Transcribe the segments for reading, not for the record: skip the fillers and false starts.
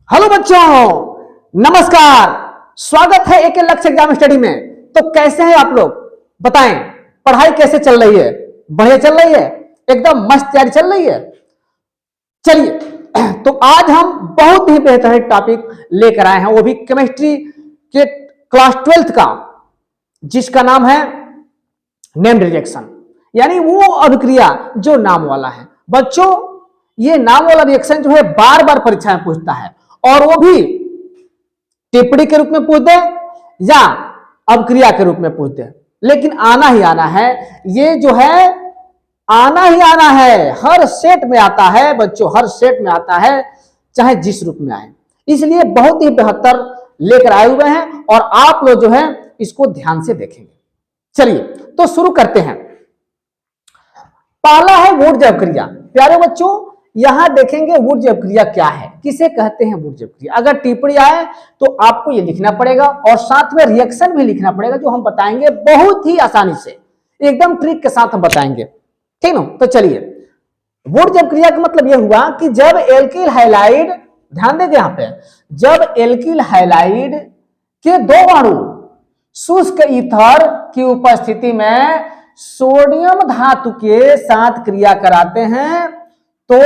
Hello बच्चों, नमस्कार। स्वागत है एक लक्ष्य एग्जाम स्टडी में। तो कैसे हैं आप लोग, बताएं। पढ़ाई कैसे चल रही है? बढ़िया चल रही है? एकदम मस्त तैयारी चल रही है? चलिए, तो आज हम बहुत ही बेहतरीन टॉपिक लेकर आए हैं, वो भी केमिस्ट्री के क्लास 12th का, जिसका नाम है नेम्ड रिएक्शन, यानी वो अभिक्रिया जो नाम वाला है। बच्चों, ये नाम वाला रिएक्शन जो है बार बार परीक्षा में पूछता है, और वो भी टिप्पणी के रूप में पूछ दे या अभिक्रिया के रूप में पूछ दे, लेकिन आना ही आना है। ये जो है आना ही आना है, हर सेट में आता है बच्चों, हर सेट में आता है, चाहे जिस रूप में आए। इसलिए बहुत ही बेहतर लेकर आए हुए हैं, और आप लोग जो है इसको ध्यान से देखेंगे। चलिए, तो शुरू करते हैं। पहला है वुड्ज अभिक्रिया। प्यारे बच्चों, यहां देखेंगे वुड्ज अभिक्रिया क्या है, किसे कहते हैं वुड्ज अभिक्रिया। अगर टिप्पणी आए तो आपको ये लिखना पड़ेगा, और साथ में रिएक्शन भी लिखना पड़ेगा, जो हम बताएंगे बहुत ही आसानी से, एकदम ट्रिक के साथ हम बताएंगे, ठीक ना। तो चलिए, वुड्ज अभिक्रिया का मतलब यह हुआ कि जब एल्किल हैलाइड, ध्यान देंगे यहां पे, जब एल्किल हैलाइड के दो अणु शुष्क ईथर की उपस्थिति में सोडियम धातु के साथ क्रिया कराते हैं तो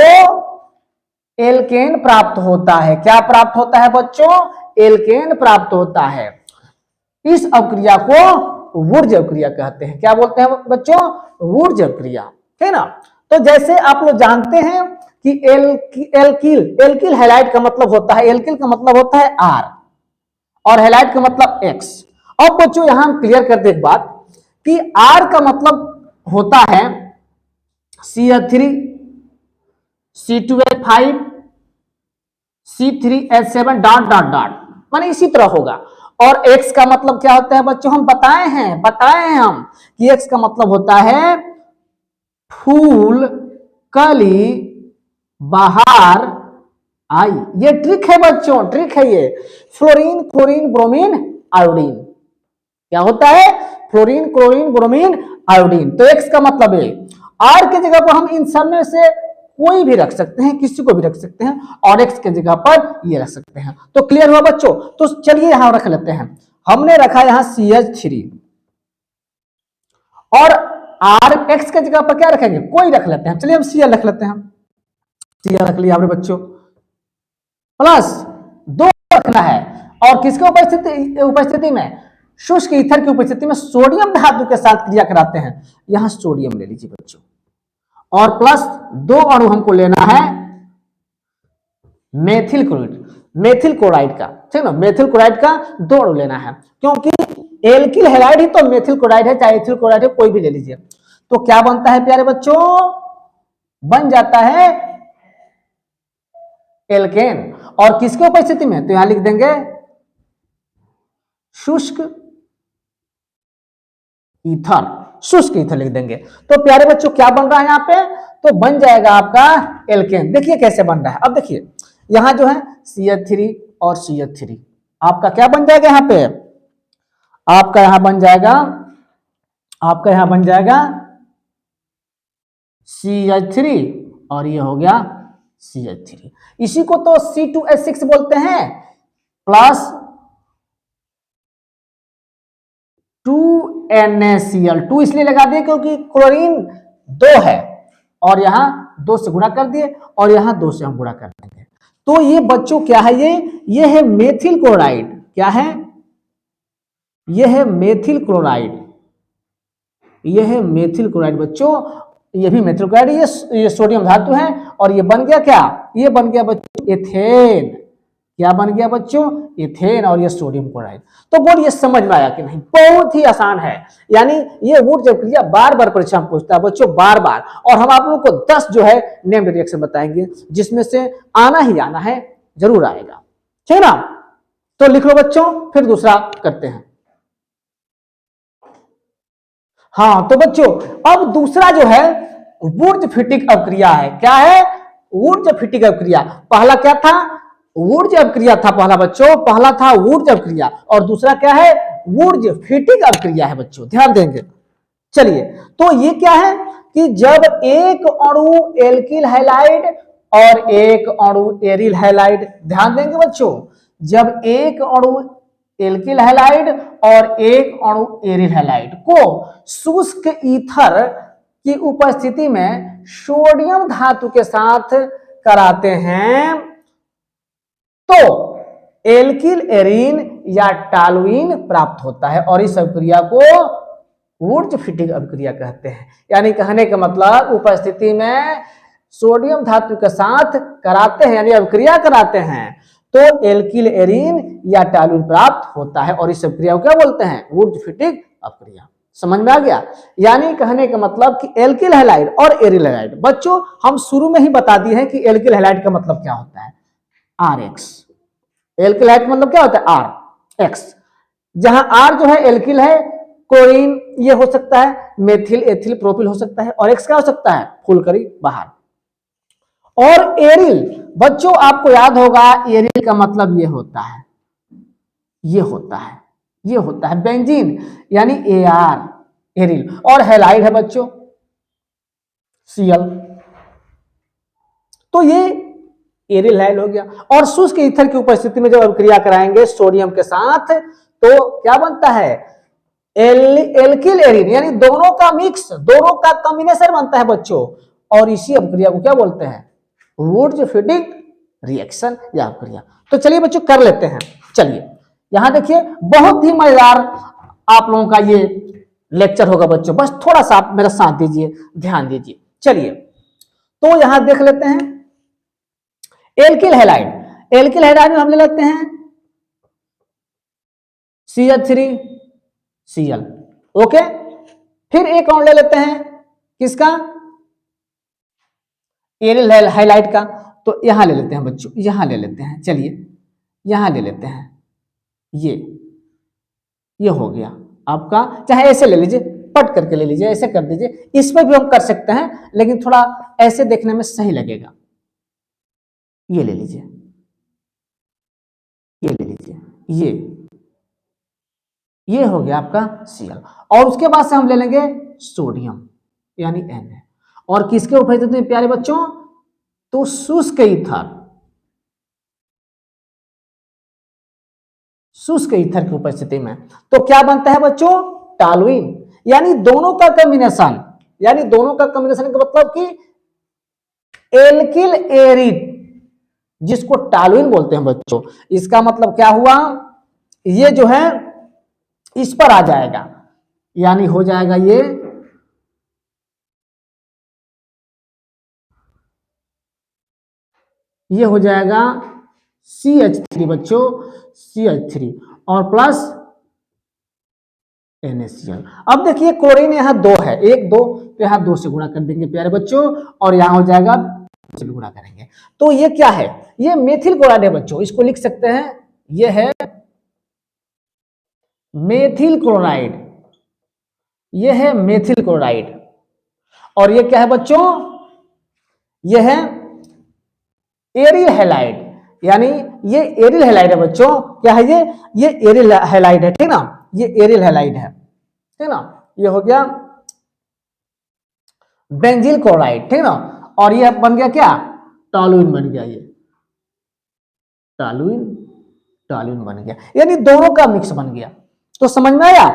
एल्केन प्राप्त होता है। क्या प्राप्त होता है बच्चों? एल्केन प्राप्त होता है। इस अभिक्रिया को वुड्ज अभिक्रिया कहते हैं। क्या बोलते हैं बच्चों? वुड्ज अभिक्रिया, है ना। तो जैसे आप लोग जानते हैं कि एल्किल हैलाइड का मतलब होता है, एल्किल का मतलब होता है R, और हैलाइड का मतलब X। अब बच्चों यहां हम क्लियर कर दे एक बात कि R का मतलब होता है CH3 C2H5 C3H7 dot dot dot, माने इसी तरह होगा। और X का मतलब क्या होता है बच्चों? हम बताए हैं हम कि X का मतलब होता है फूल कली बाहर आई। ये ट्रिक है बच्चों, ट्रिक है ये। फ्लोरीन क्लोरीन ब्रोमीन आयोडीन, क्या होता है? Fluorine chlorine bromine iodine. तो X का मतलब है। R की जगह पर हम इन सब में से कोई भी रख सकते हैं, किसी को भी रख सकते हैं, और X की जगह पर ये रख सकते हैं। तो क्लियर हुआ बच्चों? तो चलिए यहां रख लेते हैं। हमने रखा यहां CH3, और R X की जगह पर क्या रखेंगे? कोई रख लेते हैं। चलिए हम Cl रख लेते हैं। Cl रख लिया आपने बच्चों, प्लस 2 रखना है, और किसके उपस्थिति में? शुष्क ईथर की उपस्थिति में सोडियम धातु के साथ क्रिया कराते हैं। यहां सोडियम ले लीजिए बच्चों, और प्लस 2 अणु हमको लेना है मेथिल क्लोराइड का, ठीक ना। मेथिल क्लोराइड का 2 अणु लेना है, क्योंकि एल्किल हैलाइड ही तो मेथिल क्लोराइड है, चाहे एथिल क्लोराइड है, कोई भी ले लीजिए। तो क्या बनता है प्यारे बच्चों? बन जाता है एल्केन। और किसके उपस्थिति में? तो यहां लिख देंगे शुष्क ईथर लिख देंगे। तो प्यारे बच्चों क्या बन रहा है यहां पे? तो बन जाएगा आपका एल्केन। देखिए कैसे बन रहा है। अब देखिए यहां जो है CH3 और CH3, आपका क्या बन जाएगा यहां पे? आपका यहां बन जाएगा CH3, और ये हो गया CH3। इसी को तो C2H6 बोलते हैं, प्लस 2NaCl। 2 इसलिए लगा दिए क्योंकि क्लोरीन 2 है, और यहां 2 से गुणा कर दिए, और यहां 2 से हम गुणा कर देंगे। तो ये बच्चों क्या है? ये है मेथिल क्लोराइड। क्या है? ये है मेथिल क्लोराइड, ये है मेथिल क्लोराइड बच्चों। ये भी मेथिल क्लोराइड, ये सोडियम धातु है, और ये बन गया क्या? ये बन गया बच्चों एथेन। क्या बन गया बच्चों? इथेन, और ये सोडियम क्लोराइड। तो बोलिए समझ में आया कि नहीं? बहुत ही आसान है। यानी ये वुड्ज अभिक्रिया बार बार परीक्षा में पूछता है बच्चों, बार बार। और हम आप लोगों को 10 जो है नेम्ड रिएक्शन बताएंगे, जिसमें से आना ही आना है, जरूर आएगा, ठीक ना। तो लिख लो बच्चों, फिर दूसरा करते हैं। हाँ तो बच्चों, अब दूसरा जो है वुड्ज फिटिक अभिक्रिया है। क्या है? वुड्ज फिटिक अभिक्रिया। पहला क्या था? वुड्ज अभिक्रिया था पहला बच्चों, पहला था वुड्ज अभिक्रिया, और दूसरा क्या है? वुड्ज फिटिक अभिक्रिया है बच्चों, ध्यान देंगे। चलिए, तो ये क्या है कि जब एक अणु एल्किल हैलाइड और एक अणु एरिल हैलाइड। ध्यान देंगे बच्चों, जब एक अणु एल्किल हैलाइड और एक अणु एरिल हैलाइड को शुष्क ईथर की उपस्थिति में सोडियम धातु के साथ कराते हैं तो एल्किल एरीन या टॉलुइन प्राप्त होता है और इस अभिक्रिया को वुर्ज-फिटिंग अभिक्रिया कहते हैं। यानी कहने का मतलब उपस्थिति में सोडियम धातु के साथ कराते हैं यानी अभिक्रिया कराते हैं तो एल्किल एरीन या टॉलुइन प्राप्त होता है और इस अभिक्रिया को क्या बोलते हैं? वुर्ज-फिटिंग अभिक्रिया। समझ में आ गया? यानी कहने का मतलब कि एल्किल हैलाइड और एरिल हैलाइड, बच्चों हम शुरू में ही बता दिए हैं कि एल्किल हैलाइड का मतलब क्या होता है? RX। एल्किल हैलाइड का मतलब क्या होता है? RX। जहां R जो है एल्किल है, क्लोरीन ये हो सकता है, मेथिल एथिल प्रोपिल हो सकता है और X क्या हो सकता है? फुलकरी बाहर। और एरिल, बच्चों आपको याद होगा एरिल का मतलब ये होता है, ये होता है, ये होता है बेंजीन यानी AR एरिल। और हैलाइड है बच्चों Cl। तो ये एरिल हैलाइड हो गया। और शुष्क ईथर की उपस्थिति में जब अभिक्रिया कराएंगे सोडियम के साथ तो क्या बनता है? एल्किल एरिन, यानी दोनों का मिक्स, दोनों का कॉम्बिनेशन बनता है बच्चों। और इसी अभिक्रिया को क्या बोलते हैं? वुर्ज-फिटिंग रिएक्शन या अभिक्रिया। तो चलिए बच्चों कर लेते हैं। चलिए यहां देखिए, बहुत ही मजेदार आप लोगों का ये लेक्चर होगा बच्चों, बस थोड़ा सा आप मेरा साथ दीजिए, ध्यान दीजिए। चलिए तो यहां देख लेते हैं एल्किल हैलाइड। एल्किल हैलाइड में हम ले लेते हैं CH3Cl। ओके, फिर एक और ले लेते हैं किसका? एरिल हैलाइड का। तो यहां ले लेते हैं बच्चों, यहां ले लेते हैं। चलिए यहां ले लेते हैं, ये हो गया आपका। चाहे ऐसे ले लीजिए, पट करके ले लीजिए, ऐसे कर दीजिए, इस पर भी हम कर सकते हैं लेकिन थोड़ा ऐसे देखने में सही लगेगा। ये ले लीजिए, ये ले लीजिए, ये हो गया आपका Cl। और उसके बाद से हम ले लेंगे सोडियम यानी Na। और किसके उपस्थिति में प्यारे बच्चों? तो शुष्क ईथर, शुष्क ईथर की उपस्थिति में तो क्या बनता है बच्चों? टॉलुइन। यानी दोनों का कॉम्बिनेशन, यानी दोनों का कॉम्बिनेशन का मतलब कि एल्किल एरिड जिसको टॉलुइन बोलते हैं बच्चों, इसका मतलब क्या हुआ? ये जो है इस पर आ जाएगा, यानी हो जाएगा ये हो जाएगा CH3 बच्चों, CH3 और प्लस NaCl। अब देखिए क्लोरीन यहां 2 है, 1 2, तो यहां 2 से गुणा कर देंगे प्यारे बच्चों और यहां हो जाएगा से भी गुणा करेंगे। तो ये क्या है? ये मेथिल क्लोराइड है बच्चों, इसको लिख सकते हैं, ये है मेथिल क्लोराइड, ये है मेथिल क्लोराइड। और ये क्या है बच्चों? ये है एरिल हैलाइड, यानी ये एरिल हैलाइड है बच्चों। क्या है ये एरिल हैलाइड है, ठीक ना? ये एरिल हैलाइड है, ठीक ना? ये हो गया बेंजील क्लोराइड, ठीक ना? और ये बन गया क्या? टॉलुइन बन गया, ये टॉलुइन बन गया, यानी दोनों का मिक्स बन गया। तो समझ में आया?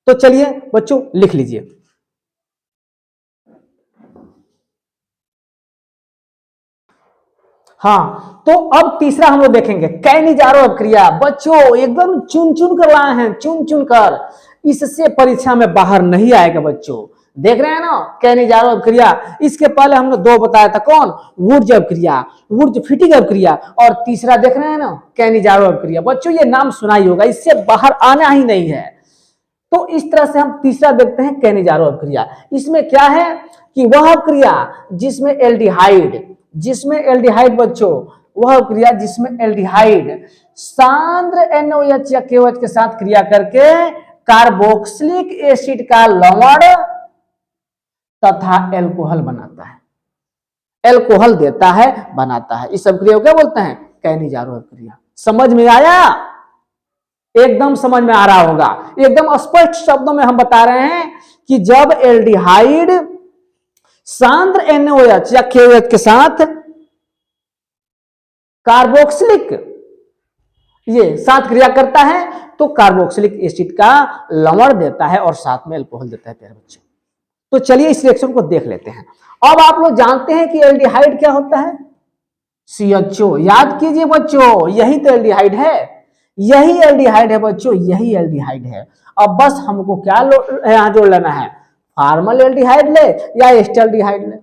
तो चलिए बच्चों लिख लीजिए। हाँ, तो अब तीसरा हम लोग देखेंगे कैनिजारो अभिक्रिया। बच्चों एकदम चुन चुन कर लाए हैं, चुन चुन कर, इससे परीक्षा में बाहर नहीं आएगा बच्चों। देख रहे हैं ना कैनिजारो अभिक्रिया। इसके पहले हमने 2 बताया था, कौन? वुर्ज अभिक्रिया, वुर्ज-फिटिंग अभिक्रिया, और तीसरा देख रहे हैं ना कैनिजारो अभिक्रिया। बच्चों ये नाम सुना ही होगा, इससे बाहर आना ही नहीं है। तो इस तरह से हम तीसरा देखते हैं कैनिजारो अभिक्रिया। इसमें क्या है कि वह अभिक्रिया जिसमें एल्डिहाइड बच्चों, वह अभिक्रिया जिसमें एल्डिहाइड सांद्र NOH या KOH के साथ क्रिया करके कार्बोक्सिलिक एसिड का लवण तथा एल्कोहल बनाता है, एल्कोहल देता है, बनाता है। इस अभिक्रिया को क्या बोलते हैं? कैनिजारो अभिक्रिया। समझ में आया? एकदम समझ में आ रहा होगा। एकदम स्पष्ट शब्दों में हम बता रहे हैं कि जब एल्डिहाइड सांद्र NOH या KOH के साथ कार्बोक्सिलिक ये साथ क्रिया करता है तो कार्बोक्सिलिक एसिड का लवण देता है और साथ में अल्कोहल देता है प्यारे बच्चों। तो चलिए इस रिएक्शन को देख लेते हैं। अब आप लोग जानते हैं कि एल्डिहाइड क्या होता है, CHO। याद कीजिए बच्चों, यही तो एल्डिहाइड है, यही एल्डिहाइड है बच्चों, यही एल्डिहाइड है। अब बस हमको क्या यहां जोड़ लेना है, फॉर्मल एल्डिहाइड ले या एस्टल्डिहाइड ले,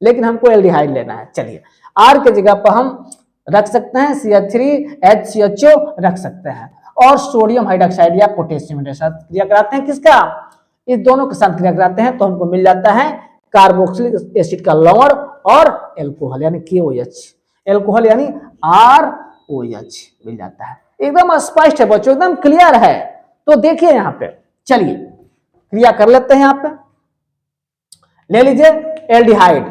लेकिन हमको एल्डिहाइड लेना है। चलिए R के जगह पर हम रख सकते हैं CH3HCHO रख सकते हैं, और सोडियम हाइड्रोक्साइड या पोटेशियम के साथ क्रिया कराते हैं, किसका, इस दोनों के साथ क्रिया कराते हैं तो हमको मिल जाता है कार्बोक्सिलिक एसिड का लवण और एल्कोहल यानी KOH, एल्कोहल यानी ROH मिल जाता है। एकदम स्पष्ट है बच्चों, एकदम क्लियर है। तो देखिए यहां पे, चलिए क्रिया कर लेते हैं। यहां पे ले लीजिए एल्डिहाइड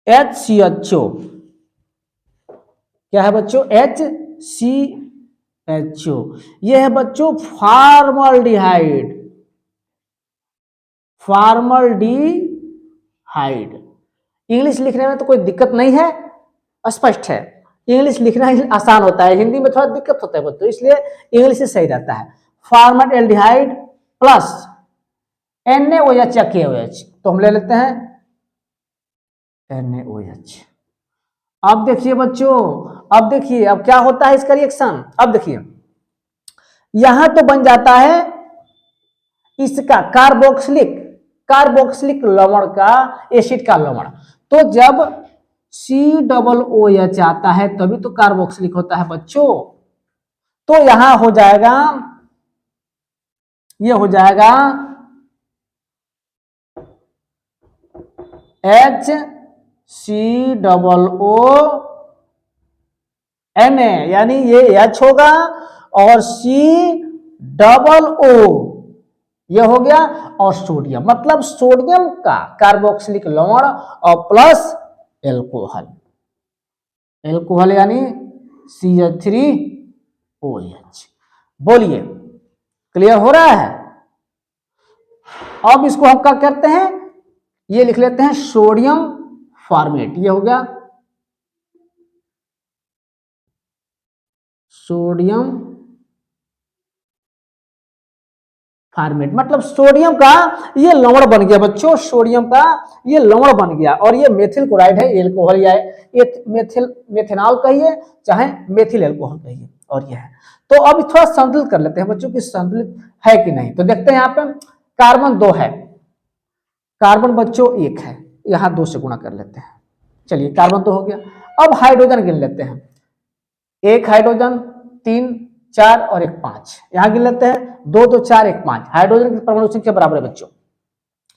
HCHO, क्या है बच्चों, HCHO। यह है बच्चों फॉर्मल्डिहाइड, फॉर्मल्डिहाइड। इंग्लिश लिखने में तो कोई दिक्कत नहीं है, स्पष्ट है। इंग्लिश लिखना ही आसान होता है, हिंदी में थोड़ा दिक्कत होता है बच्चों, इसलिए इंग्लिश से सही रहता है। फॉर्मल्डिहाइड प्लस NaOH या KOH, तो हम ले लेते हैं NaOH। अब देखिए बच्चों, अब देखिए अब क्या होता है इसका रिएक्शन। अब देखिए यहां तो बन जाता है इसका कार्बोक्सिलिक लवण का एसिड का लवण। तो जब COOH आता है तभी तो कार्बोक्सिलिक होता है बच्चों। तो यहां हो जाएगा, ये हो जाएगा HCOONA, यानी ये H होगा और COO ये हो गया, और सोडियम, मतलब सोडियम का कार्बोक्सिलिक लवण और प्लस एल्कोहल, एल्कोहल यानी CH3OH। बोलिए क्लियर हो रहा है। अब इसको हम क्या करते हैं, ये लिख लेते हैं सोडियम फॉर्मेट, ये हो गया सोडियम फॉर्मेट, मतलब सोडियम का ये लवण बन गया बच्चों, सोडियम का ये लवण बन गया, और ये मेथिल क्लोराइड है, एल्कोहल या मेथेनॉल कहिए चाहे मेथिल एल्कोहल कहिए, और ये है। तो अब थोड़ा संतुलित कर लेते हैं बच्चों कि संतुलित है कि नहीं। तो देखते हैं यहाँ पे कार्बन 2 है, कार्बन बच्चों 1 है, यहां 2 से गुणा कर लेते हैं। चलिए कार्बन तो हो गया। अब हाइड्रोजन गिन लेते हैं, 1 हाइड्रोजन, 3 4 और 1 5, यहां गिन लेते हैं 2 2 4 1 5। हाइड्रोजन की परमाणु संख्या बराबर है बच्चों,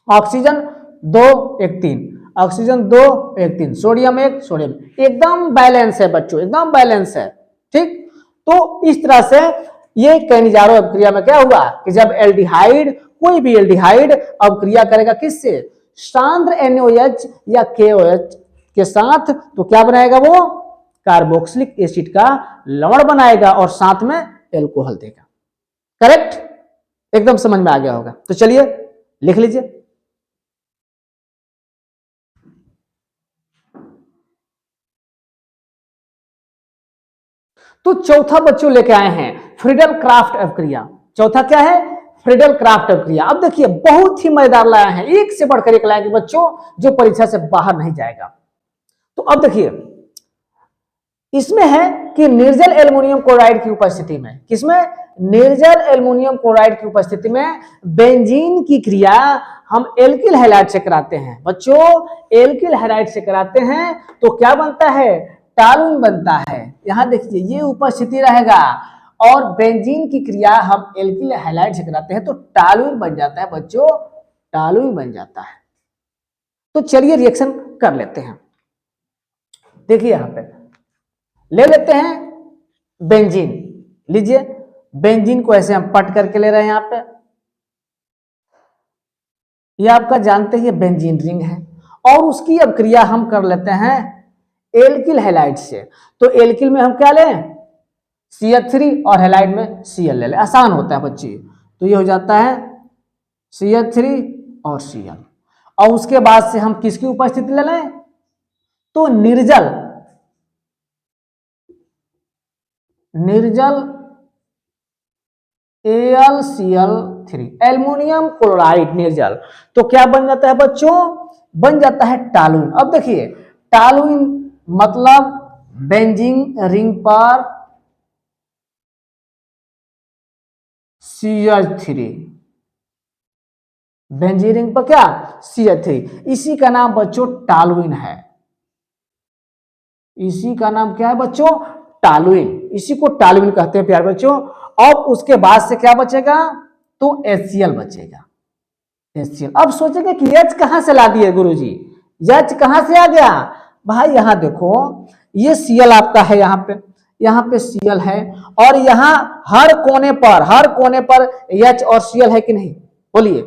ऑक्सीजन 2 1 3, ऑक्सीजन 2 1 3, सोडियम 1 सोडियम, एकदम बैलेंस है बच्चों, एकदम बैलेंस है। ठीक, तो इस तरह से ये कैनिजारो अभिक्रिया में क्या हुआ कि जब एल्डिहाइड, कोई भी एल्डिहाइड अब क्रिया करेगा किससे, सांद्र NaOH या KOH के साथ, तो क्या बनाएगा वो, कार्बोक्सिलिक एसिड का लवण बनाएगा और साथ में एल्कोहल देगा। करेक्ट, एकदम समझ में आ गया होगा। तो चलिए लिख लीजिए, तो चौथा बच्चों लेके आए हैं फ्रीडल क्राफ्ट अभिक्रिया। चौथा क्या है, फ्रीडल क्राफ्ट अभिक्रिया। अब देखिए बहुत ही मजेदार लाया है, एक से बढ़कर एक लाएंगे बच्चों, जो परीक्षा से बाहर नहीं जाएगा। तो अब देखिए इसमें है कि निर्जल एल्युमिनियम क्लोराइड की उपस्थिति में, किसमें, निर्जल एल्युमिनियम क्लोराइड की उपस्थिति में बेंजीन की क्रिया हम एल्किल हैलाइड से कराते हैं बच्चों, एल्किल हैलाइड से कराते हैं तो क्या बनता है, टालुइन बनता है। यहां देखिए ये उपस्थिति रहेगा, और बेंजीन की क्रिया हम एल्किल हैलाइड से कराते हैं तो टालुइन बन जाता है बच्चों, टालुइन बन जाता है। तो चलिए रिएक्शन कर लेते हैं। देखिए यहां पे ले लेते हैं बेंजीन, लीजिए बेंजीन को ऐसे हम पट करके ले रहे हैं। यहां पे ये आपका जानते ही बेंजीन रिंग है, और उसकी अब क्रिया हम कर लेते हैं एल्किल हैलाइड से। तो एल्किल में हम क्या लें, CH3, और हैलाइड में Cl ले लें, आसान होता है बच्चे। तो ये हो जाता है CH3 और Cl, और उसके बाद से हम किसकी उपस्थिति ले लें, तो निर्जल निर्जल AlCl3, एल्युमिनियम क्लोराइड निर्जल, तो क्या बन जाता है बच्चों, बन जाता है टॉलुइन। अब देखिए टॉलुइन मतलब बेंजीन रिंग पर CH3, बेंजीन रिंग पर क्या, CH3, इसी का नाम बच्चों टॉलुइन है। इसी का नाम क्या है बच्चों, टॉलुइन, इसी को टॉलुइन कहते हैं प्यारे बच्चों। अब उसके बाद से क्या बचेगा, तो HCl बचेगा, HCl। अब सोचेंगे कि H कहां से ला दिए गुरुजी, H कहां से आ गया, भाई यहां देखो ये Cl आपका है, यहाँ पे Cl है, और यहाँ हर कोने पर H और Cl है कि नहीं, बोलिए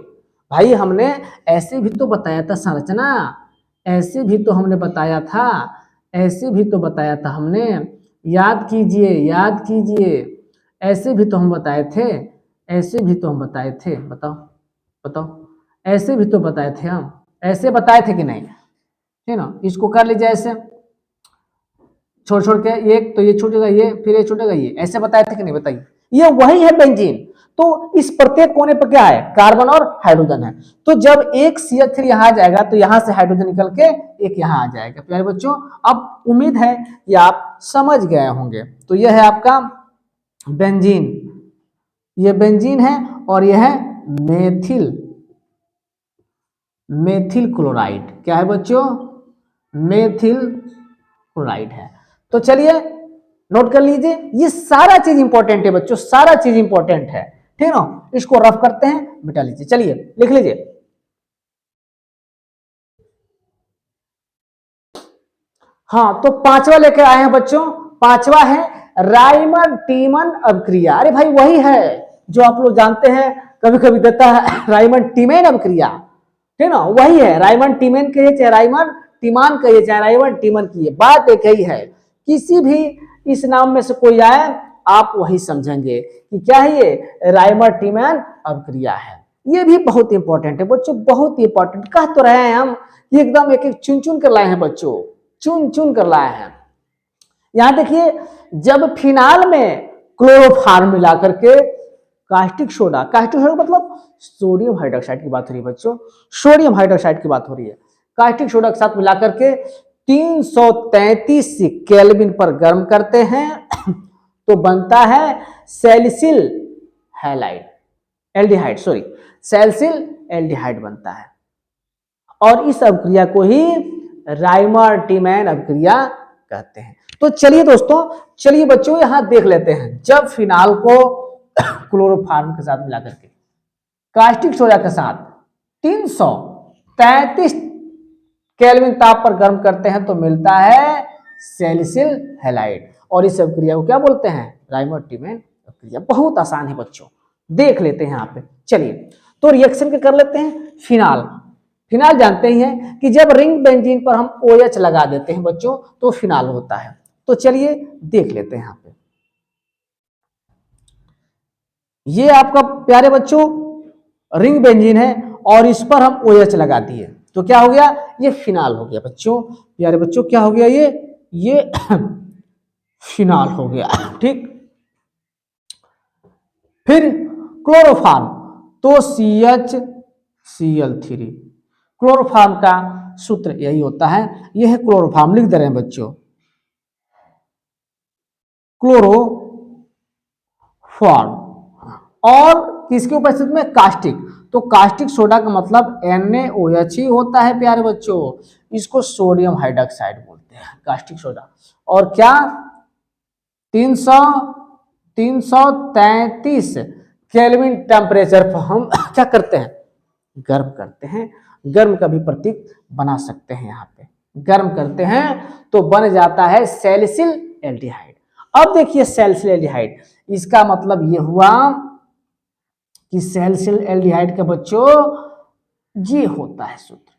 भाई। हमने ऐसे भी तो बताया था संरचना, ऐसे भी तो हमने बताया था, ऐसे भी तो बताया था हमने, याद कीजिए याद कीजिए, ऐसे भी तो हम बताए थे, ऐसे भी तो हम बताए थे, बताओ बताओ, ऐसे भी तो बताए थे हम, ऐसे बताए थे कि नहीं, है ना। इसको कर लीजिए ऐसे, छोड़ छोड़ के एक, तो ये छूटेगा ये, फिर ये छूटेगा ये, ऐसे बताए थे कि नहीं, बताइए। ये वही है बेंजीन। तो इस प्रत्येक कोने पर क्या है, कार्बन और हाइड्रोजन है। तो जब एक CH3 यहाँ आ जाएगा तो यहां से हाइड्रोजन निकल के एक यहाँ आ जाएगा प्यारे बच्चों। अब उम्मीद है कि आप समझ गए होंगे। तो यह है आपका बेंजीन, ये बेंजीन है, और यह है मेथिल, मेथिल क्लोराइड, क्या है बच्चों, मेथिल क्लोराइड है। तो चलिए नोट कर लीजिए, ये सारा चीज इंपॉर्टेंट है बच्चों, सारा चीज इंपॉर्टेंट है, ठीक है ना। इसको रफ करते हैं, मिटा लीजिए, चलिए लिख लीजिए। हाँ, तो पांचवा लेकर आए हैं बच्चों, पांचवा है राइमर टीमन अभिक्रिया। अरे भाई वही है जो आप लोग जानते हैं, कभी कभी देता है राइमन टीमेन अभिक्रिया, ठीक है ना, वही है। राइमन टीमेन कहिए चाहे राइमन टीमान कहिए चाहे राइमन टीमन कहिए, बात एक ही है। किसी भी इस नाम में से कोई आए आप वही समझेंगे कि क्या है, ये राइमर टीमन अभिक्रिया है। ये भी बहुत इंपॉर्टेंट है बच्चों, बहुत ही इंपॉर्टेंट। कह तो रहे हैं हम, ये एकदम एक एक चुन चुन कर लाए हैं बच्चों, चुन चुन कर लाए हैं। यहां देखिए, जब फिनाल में क्लोरोफॉर्म मिला करके कास्टिक सोडा, कास्टिक सोडा मतलब सोडियम हाइड्रोक्साइड की बात हो रही है बच्चों, सोडियम हाइड्रोक्साइड की बात हो रही है, कास्टिक सोडा के साथ मिला करके 333 केल्विन पर गर्म करते हैं तो बनता है salicyl halide, aldehyde, sorry salicyl aldehyde बनता है। और इस अभिक्रिया को ही राइमर टीमैन अभिक्रिया कहते हैं। तो चलिए दोस्तों, चलिए बच्चों यहां देख लेते हैं, जब फिनाल को क्लोरोफॉर्म के साथ मिलाकर के कास्टिक सोडा के साथ 333 केल्विन ताप पर गर्म करते हैं तो मिलता है सैलिसिल हैलाइड, और इस अभिक्रिया को क्या बोलते हैं, राइमर टीमैन अभिक्रिया। बहुत आसान है बच्चों, देख लेते हैं यहाँ पे। चलिए तो रिएक्शन के कर लेते हैं। फिनाल, फिनाल जानते ही हैं कि जब रिंग बेंजीन पर हम OH लगा देते हैं बच्चों तो फिनाल होता है। तो चलिए देख लेते हैं यहाँ पे, ये आपका प्यारे बच्चों रिंग बेंजीन है और इस पर हम OH लगा दिए तो क्या हो गया, ये फिनाल हो गया बच्चों। प्यारे बच्चों क्या हो गया, ये फिनाल हो गया, ठीक। फिर क्लोरोफॉर्म, तो CHCl3, क्लोरोफॉर्म का सूत्र यही होता है, यह है क्लोरोफॉर्म, लिख दे रहे हैं बच्चों, क्लोरोफॉर्म। और किसके उपस्थिति में, कास्टिक, तो कास्टिक सोडा का मतलब NaOH ही होता है प्यारे बच्चों, इसको सोडियम हाइड्रोक्साइड बोलते हैं कास्टिक सोडा। और क्या 333 केल्विन टेम्परेचर पर हम क्या करते हैं, गर्म करते हैं। गर्म का भी प्रतीक बना सकते हैं, यहाँ पे गर्म करते हैं तो बन जाता है सैलिसिल एल्डिहाइड। अब देखिए सैलिसिल एल्डिहाइड, इसका मतलब ये हुआ कि सैलिसिल एल्डिहाइड का बच्चों ये होता है सूत्र,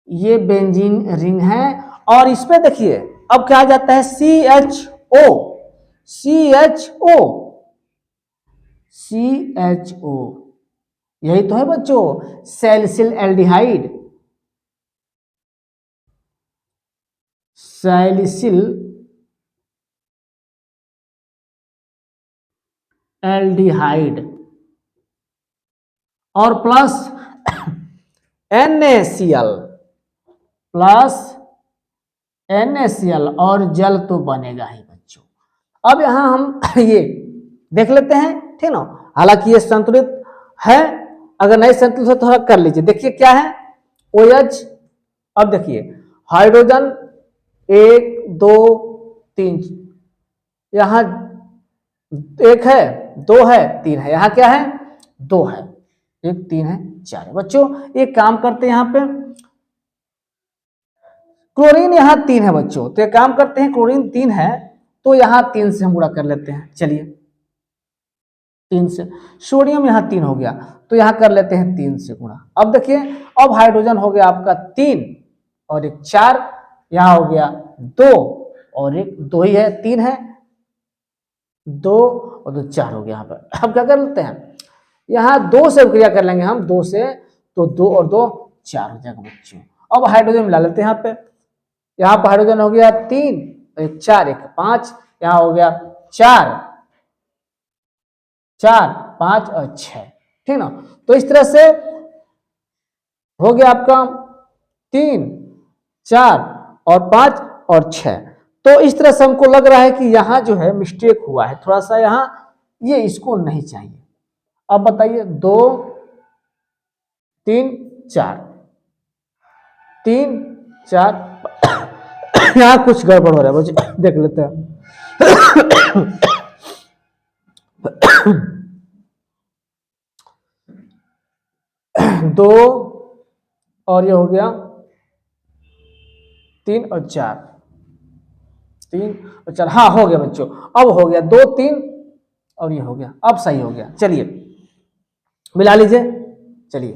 ये बेंजीन रिंग है, और इसमें देखिए अब क्या आ जाता है, CHO, CHO, CHO, यही तो है बच्चों सैलिसिल एल्डिहाइड, सैलिसिल एल्डिहाइड और प्लस NaCl प्लस NaCl और जल तो बनेगा ही बच्चों। अब यहां हम ये देख लेते हैं, ठीक ना। हालांकि ये संतुलित है, अगर नहीं संतुलित हो तो थोड़ा कर लीजिए। देखिए क्या है OH। अब देखिए हाइड्रोजन 1 2 3, यहां 1 है 2 है 3 है, यहां क्या है 2 है, 1 3 है 4 है बच्चों। एक काम करते हैं, यहां पे क्लोरीन यहां 3 है बच्चों, तो एक काम करते हैं, क्लोरीन 3 है तो यहां 3 से हम गुणा कर लेते हैं। चलिए 3 से। सोडियम यहां 3 हो गया तो यहां कर लेते हैं 3 से गुणा। अब देखिए अब हाइड्रोजन हो गया आपका 3 और 1 4, यहां हो गया 2 और 1 2 ही है, 3 है 2 और 2 4 हो गया यहाँ पर। अब क्या कर लेते हैं, यहाँ 2 से क्रिया कर लेंगे हम, 2 से तो 2 और 2 4 हो जाएगा बच्चों। अब हाइड्रोजन मिला लेते हैं यहाँ पर हाइड्रोजन हो गया 3 1 4 1 5, यहाँ हो गया 4 4 5 और 6, ठीक ना। तो इस तरह से हो गया आपका 3 4 और 5 और 6। तो इस तरह से हमको लग रहा है कि यहां जो है मिस्टेक हुआ है थोड़ा सा, यहां ये इसको नहीं चाहिए। अब बताइए 2 3 4 3 4 यहां कुछ गड़बड़ हो रहा है बच्चे, देख लेते हैं। 2 और ये हो गया 3 और 4 3 और 4, हाँ हो गया बच्चों। अब हो गया 2 3 और ये हो गया, अब सही हो गया। चलिए मिला लीजिए। चलिए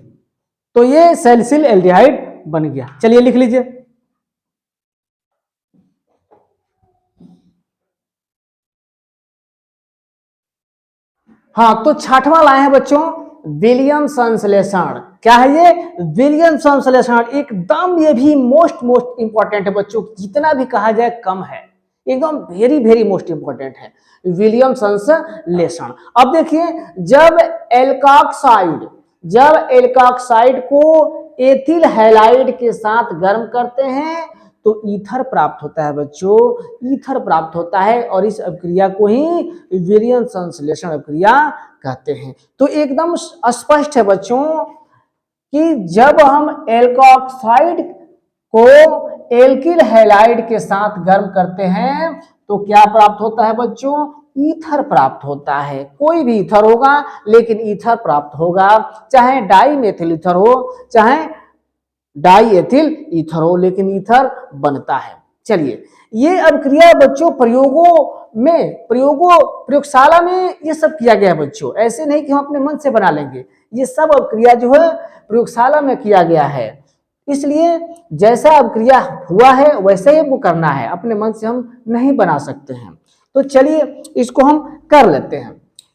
तो ये सैलिसिल एल्डिहाइड बन गया। चलिए लिख लीजिए। हाँ तो छठवां लाए हैं बच्चों विलियम संश्लेषण। क्या है ये विलियम संश्लेषण, एकदम ये भी मोस्ट इंपॉर्टेंट है बच्चों, जितना भी कहा जाए कम है, एकदम वेरी मोस्ट इंपॉर्टेंट है विलियम संश्लेषण। अब देखिए जब एल्कोक्साइड को एथिल हैलाइड के साथ गर्म करते हैं तो ईथर प्राप्त होता है बच्चों, ईथर प्राप्त होता है और इस अभिक्रिया को ही विलियम संश्लेषण अभिक्रिया कहते हैं। तो एकदम स्पष्ट है बच्चों कि जब हम एल्कोक्साइड को एल्किल हैलाइड के साथ गर्म करते हैं तो क्या प्राप्त होता है बच्चों, ईथर प्राप्त होता है। कोई भी ईथर होगा लेकिन ईथर प्राप्त होगा, चाहे डाई मेथिल ईथर हो चाहे डाई एथिल ईथर हो, लेकिन ईथर बनता है। चलिए ये अभिक्रिया बच्चों प्रयोगशाला में ये सब किया गया है बच्चों, ऐसे नहीं कि हम अपने मन से बना लेंगे, ये सब अभिक्रिया जो है प्रयोगशाला में किया गया है। इसलिए जैसा अभिक्रिया हुआ है वैसे ही वो करना है, अपने मन से हम नहीं बना सकते हैं। तो चलिए इसको हम कर लेते हैं।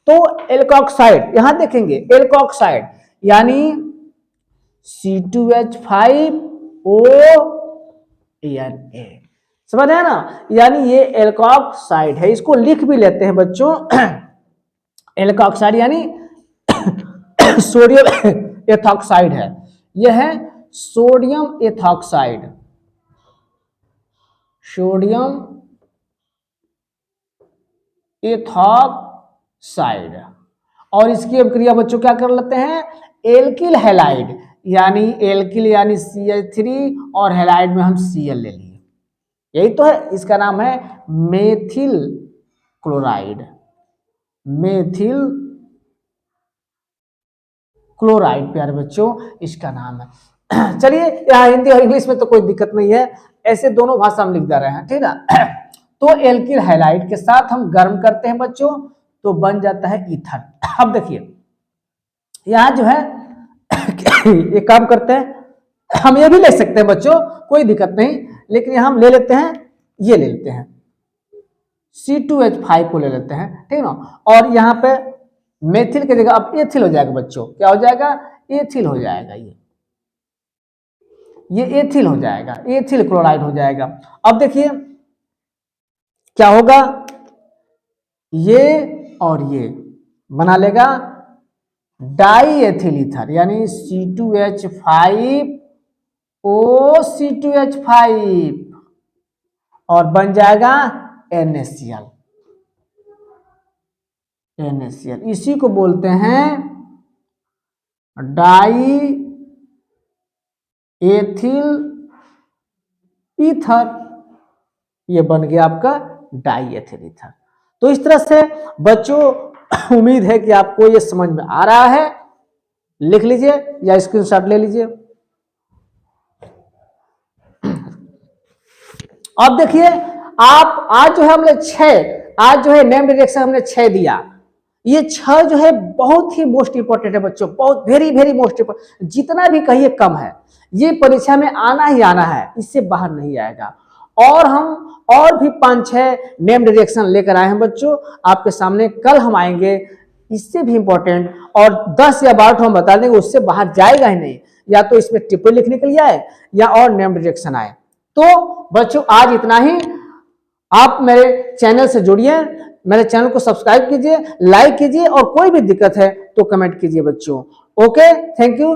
तो एल्कोक्साइड यहां देखेंगे, एल्कोक्साइड यानी C2H5ONA, समझ रहे हैं ना, यानी ये एल्कोक्साइड है। इसको लिख भी लेते हैं बच्चों एल्कोक्साइड यानी सोडियम एथॉक्साइड है, यह है सोडियम एथॉक्साइड, सोडियम एथॉक्साइड। और इसकी अभिक्रिया बच्चों क्या कर लेते हैं, एल्किल हैलाइड यानी एल्किल यानी CH3 और हैलाइड में हम Cl ले लिए, यही तो है, इसका नाम है मेथिल क्लोराइड, मेथिल क्लोराइड प्यारे बच्चों इसका नाम है। चलिए यहाँ हिंदी और इंग्लिश में तो कोई दिक्कत नहीं है, ऐसे दोनों भाषा में लिख जा रहे हैं, ठीक है। तो एल्किल हैलाइड के साथ हम गर्म करते हैं बच्चों तो बन जाता है ईथर। अब देखिए यहां जो है एक काम करते हैं, हम ये भी ले सकते हैं बच्चों, कोई दिक्कत नहीं, लेकिन हम ले लेते हैं, ये ले लेते हैं C2H5 को ले लेते हैं, ठीक है ना। और यहाँ पे मेथिल की जगह अब एथिल हो जाएगा बच्चों, क्या हो जाएगा, एथिल हो जाएगा, ये एथिल हो जाएगा, एथिल क्लोराइड हो जाएगा। अब देखिए क्या होगा, ये और ये बना लेगा डाई एथिल ईथर यानी C2H5OC2H5 और बन जाएगा NaCl। इसी को बोलते हैं डाई एथिल ईथर। ये बन गया आपका डाई एथिल ईथर। तो इस तरह से बच्चों उम्मीद है कि आपको ये समझ में आ रहा है। लिख लीजिए या स्क्रीनशॉट ले लीजिए। अब देखिए आप आज जो है हमने आज जो है नेम रिएक्शन हमने 6 दिया। ये 6 जो है बहुत ही मोस्ट इंपॉर्टेंट है बच्चों, बहुत वेरी वेरी मोस्ट इंपॉर्टेंट। जितना भी कहिए कम है, ये परीक्षा में आना ही आना है, इससे बाहर नहीं आएगा। और हम और भी 5-6 नेम रिएक्शन लेकर आए हैं बच्चों आपके सामने। कल हम आएंगे इससे भी इंपॉर्टेंट, और 10 या 12 हम बता देंगे, उससे बाहर जाएगा ही नहीं। या तो इसमें टिप्पणी लिखने के लिए आए या और नेम रिएक्शन आए। तो बच्चों आज इतना ही। आप मेरे चैनल से जुड़िए, मेरे चैनल को सब्सक्राइब कीजिए, लाइक कीजिए, और कोई भी दिक्कत है तो कमेंट कीजिए बच्चों। Okay, thank you.